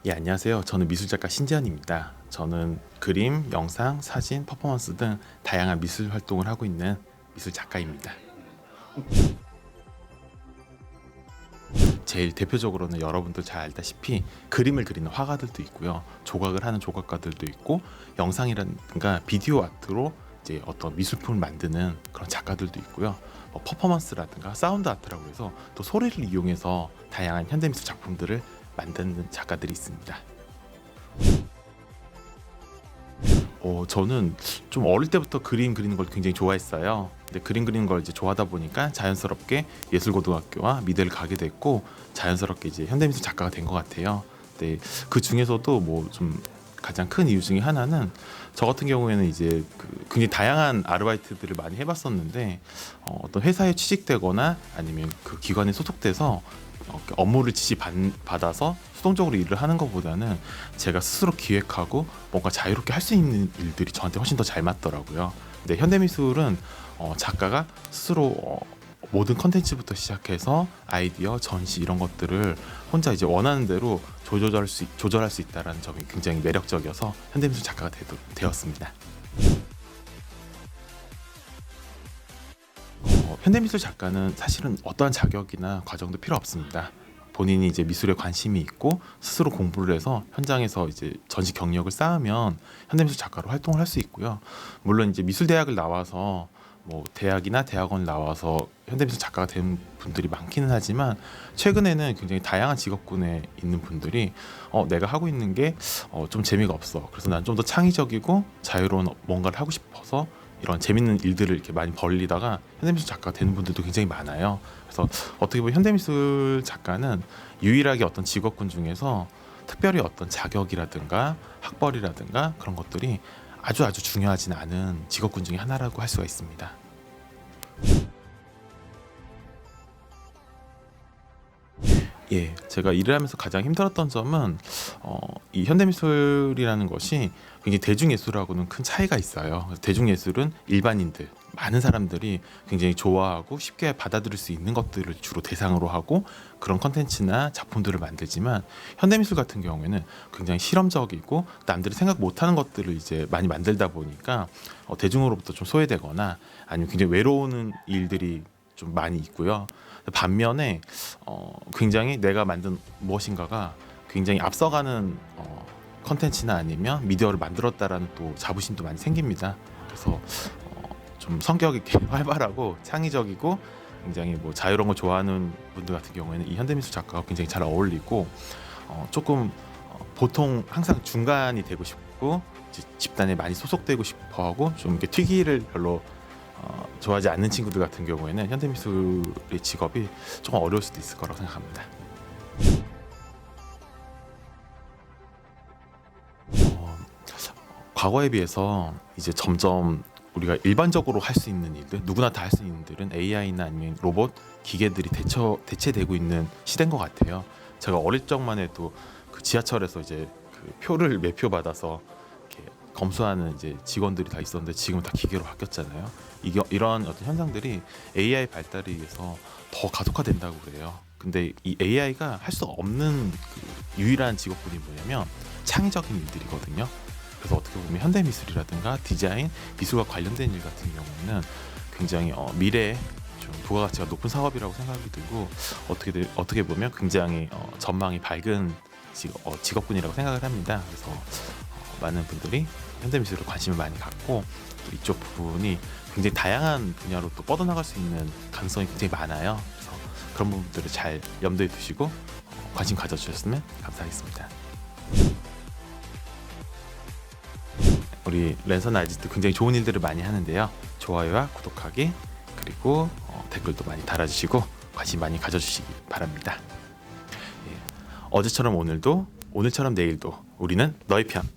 예, 안녕하세요. 저는 미술작가 신지현입니다. 저는 그림, 영상, 사진, 퍼포먼스 등 다양한 미술 활동을 하고 있는 미술작가입니다. 제일 대표적으로는 여러분들 잘 알다시피 그림을 그리는 화가들도 있고요. 조각을 하는 조각가들도 있고, 영상이라든가 비디오 아트로 이제 어떤 미술품을 만드는 그런 작가들도 있고요. 퍼포먼스라든가 사운드 아트라고 해서 또 소리를 이용해서 다양한 현대미술 작품들을 만드는 작가들이 있습니다. 저는 좀 어릴 때부터 그림 그리는 걸 굉장히 좋아했어요. 근데 그림 그리는 걸 이제 좋아하다 보니까 자연스럽게 예술고등학교와 미대를 가게 됐고, 자연스럽게 이제 현대미술 작가가 된 것 같아요. 근데 그 중에서도 뭐 좀 가장 큰 이유 중에 하나는, 저 같은 경우에는 이제 굉장히 다양한 아르바이트들을 많이 해봤었는데, 어떤 회사에 취직되거나 아니면 그 기관에 소속돼서 업무를 지시받아서 수동적으로 일을 하는 것보다는 제가 스스로 기획하고 뭔가 자유롭게 할 수 있는 일들이 저한테 훨씬 더 잘 맞더라고요. 근데 현대미술은 작가가 스스로 모든 컨텐츠부터 시작해서 아이디어, 전시 이런 것들을 혼자 이제 원하는 대로 조절할 수 있다는 점이 굉장히 매력적이어서 현대미술 작가가 되었습니다. 현대미술 작가는 사실은 어떠한 자격이나 과정도 필요 없습니다. 본인이 이제 미술에 관심이 있고 스스로 공부를 해서 현장에서 이제 전시 경력을 쌓으면 현대미술 작가로 활동을 할 수 있고요. 물론 이제 미술대학을 나와서 뭐 대학이나 대학원을 나와서 현대미술 작가가 된 분들이 많기는 하지만, 최근에는 굉장히 다양한 직업군에 있는 분들이 내가 하고 있는 게 좀 재미가 없어, 그래서 난 좀 더 창의적이고 자유로운 뭔가를 하고 싶어서 이런 재밌는 일들을 이렇게 많이 벌리다가 현대미술 작가가 되는 분들도 굉장히 많아요. 그래서 어떻게 보면 현대미술 작가는 유일하게 어떤 직업군 중에서 특별히 어떤 자격이라든가 학벌이라든가 그런 것들이 아주 중요하진 않은 직업군 중에 하나라고 할 수가 있습니다. 예, 제가 일을 하면서 가장 힘들었던 점은 이 현대미술이라는 것이 굉장히 대중예술하고는 큰 차이가 있어요. 그래서 대중예술은 일반인들, 많은 사람들이 굉장히 좋아하고 쉽게 받아들일 수 있는 것들을 주로 대상으로 하고 그런 컨텐츠나 작품들을 만들지만, 현대미술 같은 경우에는 굉장히 실험적이고 남들이 생각 못하는 것들을 이제 많이 만들다 보니까 대중으로부터 좀 소외되거나 아니면 굉장히 외로운 일들이 좀 많이 있고요. 반면에 굉장히 내가 만든 무엇인가가 굉장히 앞서가는 컨텐츠나 아니면 미디어를 만들었다라는 또 자부심도 많이 생깁니다. 그래서 좀 성격이 활발하고 창의적이고 굉장히 뭐 자유로운 걸 좋아하는 분들 같은 경우에는 이 현대미술 작가가 굉장히 잘 어울리고, 조금 보통 항상 중간이 되고 싶고 집단에 많이 소속되고 싶어하고 좀 이렇게 튀기를 별로 좋아하지 않는 친구들 같은 경우에는 현대미술의 직업이 조금 어려울 수도 있을 거라고 생각합니다. 과거에 비해서 이제 점점 우리가 일반적으로 할 수 있는 일들, 누구나 다 할 수 있는 일들은 AI나 아니면 로봇, 기계들이 대체되고 있는 시대인 것 같아요. 제가 어릴 적만 해도 그 지하철에서 이제 그 표를 매표 받아서 이렇게 검수하는 이제 직원들이 다 있었는데 지금은 다 기계로 바뀌었잖아요. 이런 어떤 현상들이 AI 발달에 의해서 더 가속화된다고 그래요. 근데 이 AI가 할 수 없는 그 유일한 직업군이 뭐냐면 창의적인 일들이거든요. 그래서 어떻게 보면 현대미술이라든가 디자인, 미술과 관련된 일 같은 경우는 굉장히 미래에 좀 부가가치가 높은 사업이라고 생각이 들고, 어떻게 보면 굉장히 전망이 밝은 직업군이라고 생각을 합니다. 그래서 많은 분들이 현대미술에 관심을 많이 갖고 또 이쪽 부분이 굉장히 다양한 분야로 또 뻗어나갈 수 있는 가능성이 굉장히 많아요. 그래서 그런 부분들을 잘 염두에 두시고 관심 가져주셨으면 감사하겠습니다. 우리 랜선 아이지도 굉장히 좋은 일들을 많이 하는데요. 좋아요와 구독하기, 그리고 댓글도 많이 달아주시고 관심 많이 가져주시기 바랍니다. 예. 어제처럼 오늘도, 오늘처럼 내일도 우리는 너의 편.